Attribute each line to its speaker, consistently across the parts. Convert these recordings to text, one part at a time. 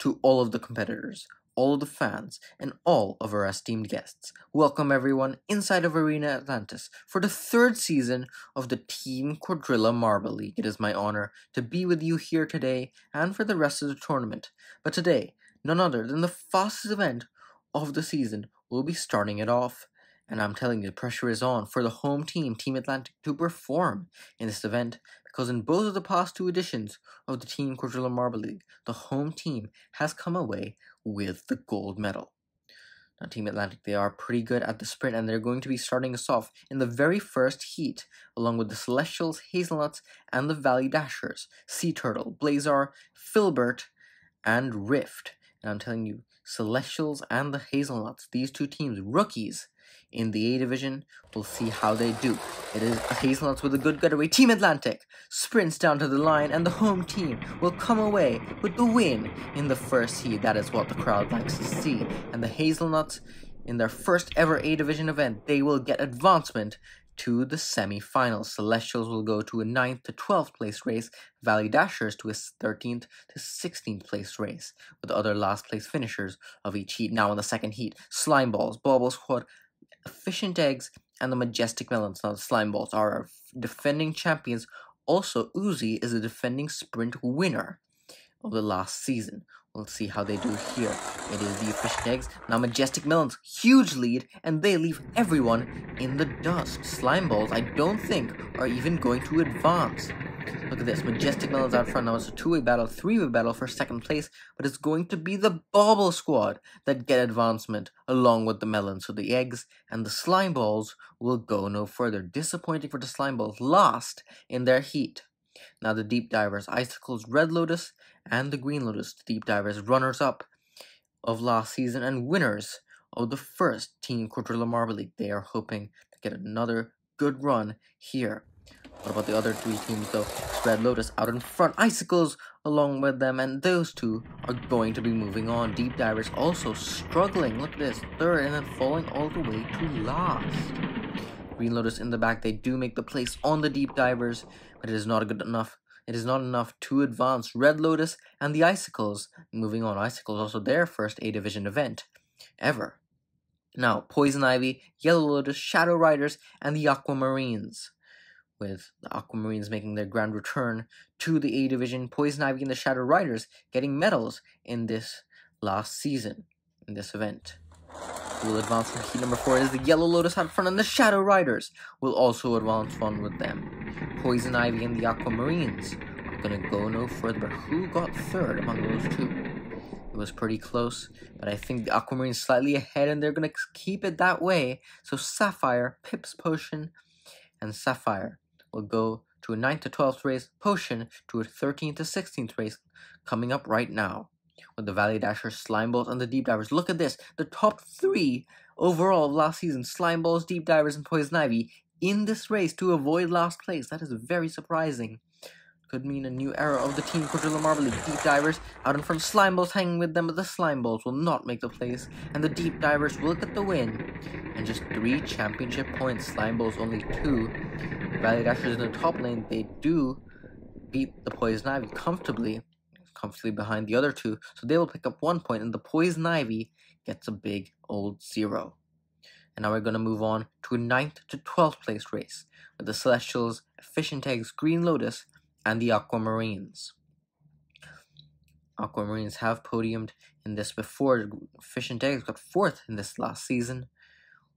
Speaker 1: to all of the competitors, all of the fans, and all of our esteemed guests. Welcome everyone inside of Arena Atlantis for the third season of the Team Quadrilla Marble League. It is my honor to be with you here today and for the rest of the tournament. But today, none other than the fastest event of the season will be starting it off. And I'm telling you, the pressure is on for the home team, Team Atlantic, to perform in this event, because in both of the past two editions of the Team Quadrilla Marble League, the home team has come away with the gold medal. Now, Team Atlantic, they are pretty good at the sprint, and they're going to be starting us off in the very first heat, along with the Celestials, Hazelnuts, and the Valley Dashers, Sea Turtle, Blazar, Filbert, and Rift. And I'm telling you, Celestials and the Hazelnuts, these two teams, rookies in the A division, we'll see how they do. It is Hazelnuts with a good getaway. Team Atlantic sprints down to the line, and the home team will come away with the win in the first heat. That is what the crowd likes to see. And the Hazelnuts, in their first ever A division event, they will get advancement to the semi-finals. Celestials will go to a 9th to 12th place race, Valley Dashers to a 13th to 16th place race, with the other last place finishers of each heat. Now in the second heat, Slime Balls, Bauble Squad, Efficient Eggs, and the Majestic Melons. Now the Slime Balls are our defending champions. Also, Uzi is a defending sprint winner of the last season. We'll see how they do here. It is the Efficient Eggs. Now Majestic Melons, huge lead, and they leave everyone in the dust. Slime Balls, I don't think, are even going to advance. Look at this, Majestic Melons out front. Now it's a two-way battle, three-way battle for second place, but it's going to be the Bauble Squad that get advancement along with the Melons. So the Eggs and the Slime Balls will go no further. Disappointing for the Slime Balls, lost in their heat. Now the Deep Divers, Icicles, Red Lotus, and the Green Lotus. The Deep Divers, runners-up of last season and winners of the first Team Quadrilla Marble League. They are hoping to get another good run here. What about the other three teams though? Red Lotus out in front, Icicles along with them, and those two are going to be moving on. Deep Divers also struggling. Look at this, third and then falling all the way to last. Green Lotus in the back, they do make the place on the Deep Divers, but it is not good enough. It is not enough to advance. Red Lotus and the Icicles moving on. Icicles also their first A division event ever. Now Poison Ivy, Yellow Lotus, Shadow Riders, and the Aquamarines, with the Aquamarines making their grand return to the A division. Poison Ivy and the Shadow Riders getting medals in this last season in this event. Who will advance from heat number 4 is the Yellow Lotus out front, and the Shadow Riders will also advance one with them. Poison Ivy and the Aquamarines are going to go no further, but who got third among those two? It was pretty close, but I think the Aquamarines slightly ahead, and they're going to keep it that way. So Sapphire, Pip's Potion, and Sapphire will go to a 9th to 12th race, Potion to a 13th to 16th race, coming up right now. With the Valley Dashers, Slime Balls, and the Deep Divers. Look at this, the top 3 overall of last season, Slime Balls, Deep Divers, and Poison Ivy, in this race to avoid last place. That is very surprising. Could mean a new era of the Team Quadrilla Marble League. Deep Divers out in front, Slime Balls hanging with them, but the Slime Balls will not make the place, and the Deep Divers will get the win. And just 3 championship points, Slime Balls only 2. Valley Dashers in the top lane, they do beat the Poison Ivy comfortably behind the other two, so they will pick up 1 point, and the Poison Ivy gets a big old 0. And now we're going to move on to a 9th to 12th place race with the Celestials, Efficient Eggs, Green Lotus, and the Aquamarines. Aquamarines have podiumed in this before. Efficient Eggs got 4th in this last season.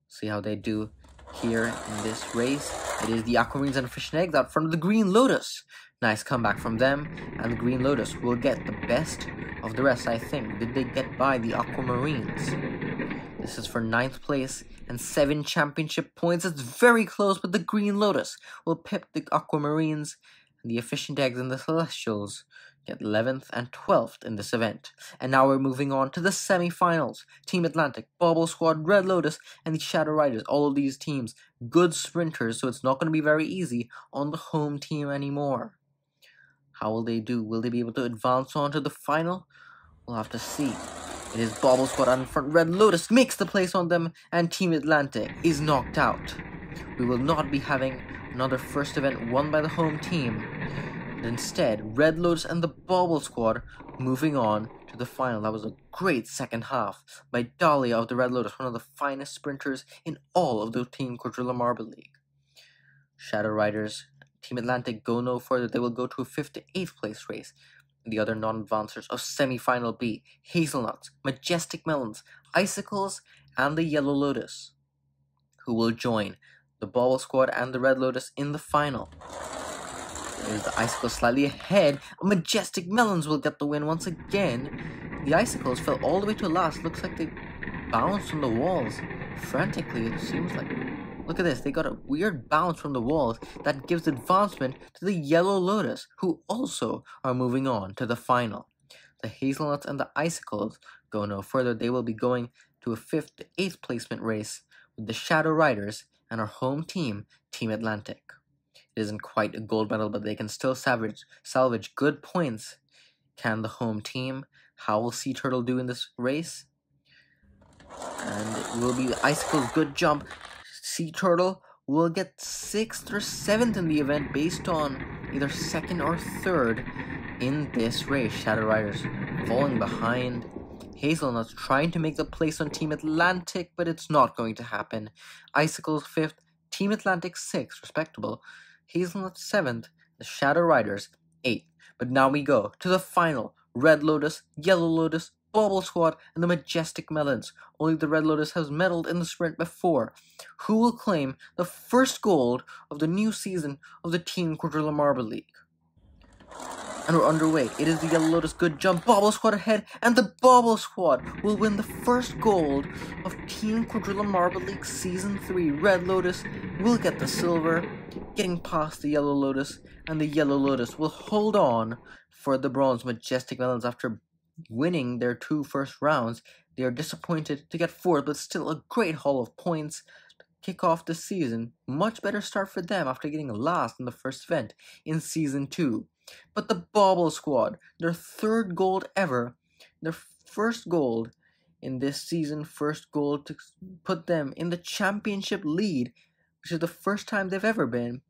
Speaker 1: See how they do here in this race. It is the Aquamarines and Efficient Eggs out front of the Green Lotus. Nice comeback from them, and the Green Lotus will get the best of the rest, I think. Did they get by the Aquamarines? This is for 9th place and 7 championship points. It's very close, but the Green Lotus will pip the Aquamarines, and the Efficient Eggs and the Celestials get 11th and 12th in this event. And now we're moving on to the semi-finals. Team Atlantic, Bauble Squad, Red Lotus, and the Shadow Riders. All of these teams, good sprinters, so it's not going to be very easy on the home team anymore. How will they do? Will they be able to advance on to the final? We'll have to see. It is Bauble Squad out in front. Red Lotus makes the place on them, and Team Atlantic is knocked out. We will not be having another first event won by the home team. Instead, Red Lotus and the Bauble Squad moving on to to the final. That was a great second half by Dahlia of the Red Lotus, one of the finest sprinters in all of the Team Quadrilla Marble League. Shadow Riders, Team Atlantic go no further. They will go to a 5th to 8th place race. The other non-advancers of semi-final B, Hazelnuts, Majestic Melons, Icicles, and the Yellow Lotus, who will join the Bauble Squad and the Red Lotus in the final. There's the Icicles slightly ahead. Majestic Melons will get the win once again. The Icicles fell all the way to last. Looks like they bounced from the walls frantically. It seems like. Look at this. They got a weird bounce from the walls that gives advancement to the Yellow Lotus, who also are moving on to the final. The Hazelnuts and the Icicles go no further. They will be going to a 5th to 8th placement race with the Shadow Riders and our home team, Team Atlantic. It isn't quite a gold medal, but they can still salvage good points. Can the home team? How will Sea Turtle do in this race? And it will be the Icicle's good jump. Sea Turtle will get 6th or 7th in the event based on either 2nd or 3rd in this race. Shadow Riders falling behind. Hazelnuts trying to make the place on Team Atlantic, but it's not going to happen. Icicles 5th, Team Atlantic 6th, respectable. Hazelnuts 7th, the Shadow Riders 8th. But now we go to the final. Red Lotus, Yellow Lotus, Bauble Squad, and the Majestic Melons. Only the Red Lotus has medaled in the sprint before. Who will claim the first gold of the new season of the Team Quadrilla Marble League? And we're underway. It is the Yellow Lotus good jump. Bauble Squad ahead, and the Bauble Squad will win the first gold of Team Quadrilla Marble League Season 3. Red Lotus will get the silver, getting past the Yellow Lotus, and the Yellow Lotus will hold on for the bronze. Majestic Melons, after winning their 2 first rounds, they are disappointed to get 4th, but still a great haul of points to kick off the season. Much better start for them after getting last in the first event in Season 2. But the Bauble Squad, their 3rd gold ever, their first gold in this season, first gold to put them in the championship lead, which is the first time they've ever been.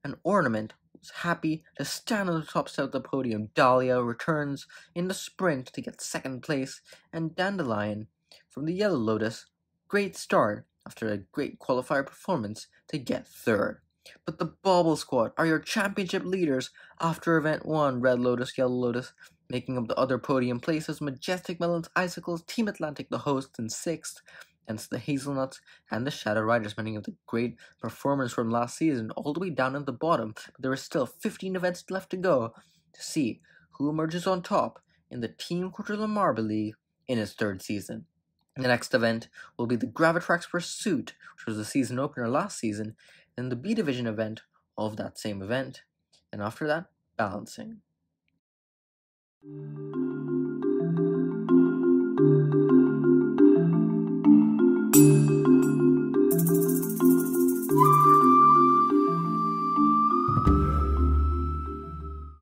Speaker 1: An Ornament was happy to stand on the top step of the podium. Dahlia returns in the sprint to get 2nd place, and Dandelion from the Yellow Lotus, great start after a great qualifier performance to get 3rd. But the Bauble Squad are your championship leaders after event 1. Red Lotus, Yellow Lotus making up the other podium places. Majestic Melons, Icicles, Team Atlantic the hosts in 6th, and the Hazelnuts and the Shadow Riders making up the great performance from last season all the way down at the bottom. But there are still 15 events left to go to see who emerges on top in the Team Quadrilla Marble League in its 3rd season. The next event will be the Gravitrax Pursuit, which was the season opener last season, and the B Division event of that same event, and after that, balancing.